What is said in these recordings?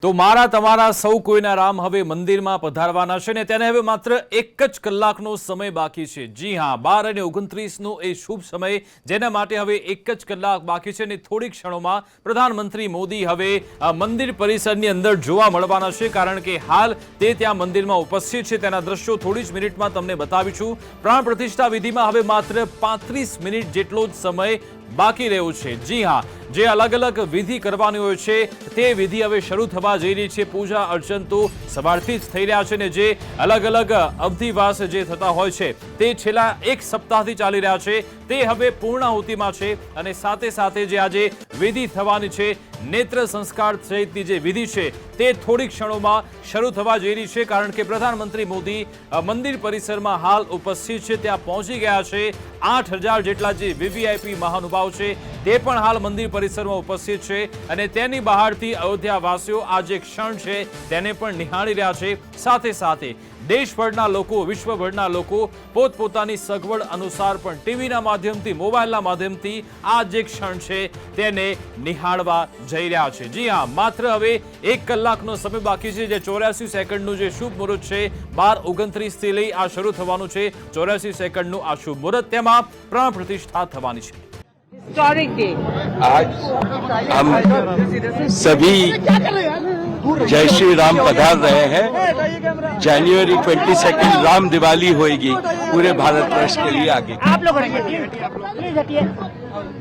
તો મારા તમારા સૌ કોઈના રામ હવે મંદિરમાં પધારવાના છે ને તેને હવે માત્ર એક જ કલાકનો સમય બાકી છે। જી હા, 12 અને 29નો એ શુભ સમય જેના માટે હવે એક જ કલાક બાકી છે અને થોડી ક્ષણોમાં પ્રધાનમંત્રી મોદી હવે મંદિર પરિસરની અંદર જોવા મળવાના છે, કારણ કે હાલ તે ત્યાં મંદિરમાં ઉપસ્થિત છે। તેના દ્રશ્યો થોડી જ મિનિટમાં તમને બતાવીશું। પ્રાણ પ્રતિષ્ઠા વિધિમાં હવે માત્ર 35 મિનિટ જેટલો જ સમય બાકી રહ્યો છે। જી હા, જે અલગ અલગ વિધિ કરવાની હોય છે તે વિધિ હવે શરૂ થવા જઈ રહી છે। પૂજા અર્ચન તો સવારથી જ થઈ રહ્યા છે ને જે અલગ અલગ અવધિવાસ જે થતા હોય છે તે છેલ્લા એક સપ્તાહથી ચાલી રહ્યા છે તે હવે પૂર્ણાહુતિમાં છે અને સાથે સાથે જે આજે વિધિ થવાની છે નેત્ર સંસ્કાર સહિતની જે વિધિ છે તે થોડી ક્ષણોમાં શરૂ થવા જઈ રહી છે, કારણ કે પ્રધાનમંત્રી મોદી મંદિર પરિસરમાં હાલ ઉપસ્થિત છે। ત્યાં પહોંચી ગયા છે। 8000 જેટલા જે વીવીઆઈપી મહાનુભાવ છે તે પણ હાલ મંદિર પરિસરમાં ઉપસ્થિત છે અને તેની બહારથી અયોધ્યાવાસીઓ આ જે ક્ષણ છે તેને પણ નિહાળી રહ્યા છે। સાથે સાથે દેશભરના લોકો, વિશ્વભરના લોકો પોતપોતાની સગવડ અનુસાર પણ ટીવીના માધ્યમથી, મોબાઈલના માધ્યમથી આ જે ક્ષણ છે તેને નિહાળવા જઈ રહ્યા છે। જી હા, માત્ર હવે એક કલાકનો સમય બાકી છે। જે 84 સેકન્ડનું જે શુભ મુહૂર્ત છે 12:29 થી લઈ આ શરૂ થવાનું છે। 84 સેકન્ડનું આ શુભ મુહૂર્ત, તેમાં પ્રાણ પ્રતિષ્ઠા થવાની છે। हिस्टोरिक डे आज हम सभी जय श्री राम पधार रहे हैं। जनवरी 22 राम दिवाली होगी पूरे भारतवर्ष के लिए। आगे आप लोग प्लीज हटिए,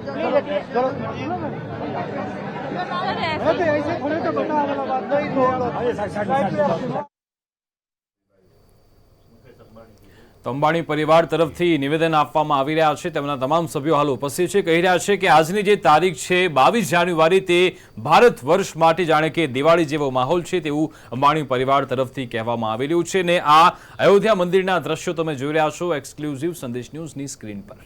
प्लीज हटिए। તો અંબાણી પરિવાર તરફથી નિવેદન આપવામાં આવી રહ્યા છે। તેમના તમામ સભ્યો હાલ ઉપસ્થિત છે। કહી રહ્યા છે કે આજની જે તારીખ છે 22 જાન્યુઆરી તે ભારત વર્ષ માટે જાણે કે દિવાળી જેવો માહોલ છે તેવું અંબાણી પરિવાર તરફથી કહેવામાં આવી રહ્યું છે। ને આ અયોધ્યા મંદિરના દ્રશ્યો તમે જોઈ રહ્યા છો એક્સક્લુઝિવ સંદેશ ન્યૂઝની સ્ક્રીન પર।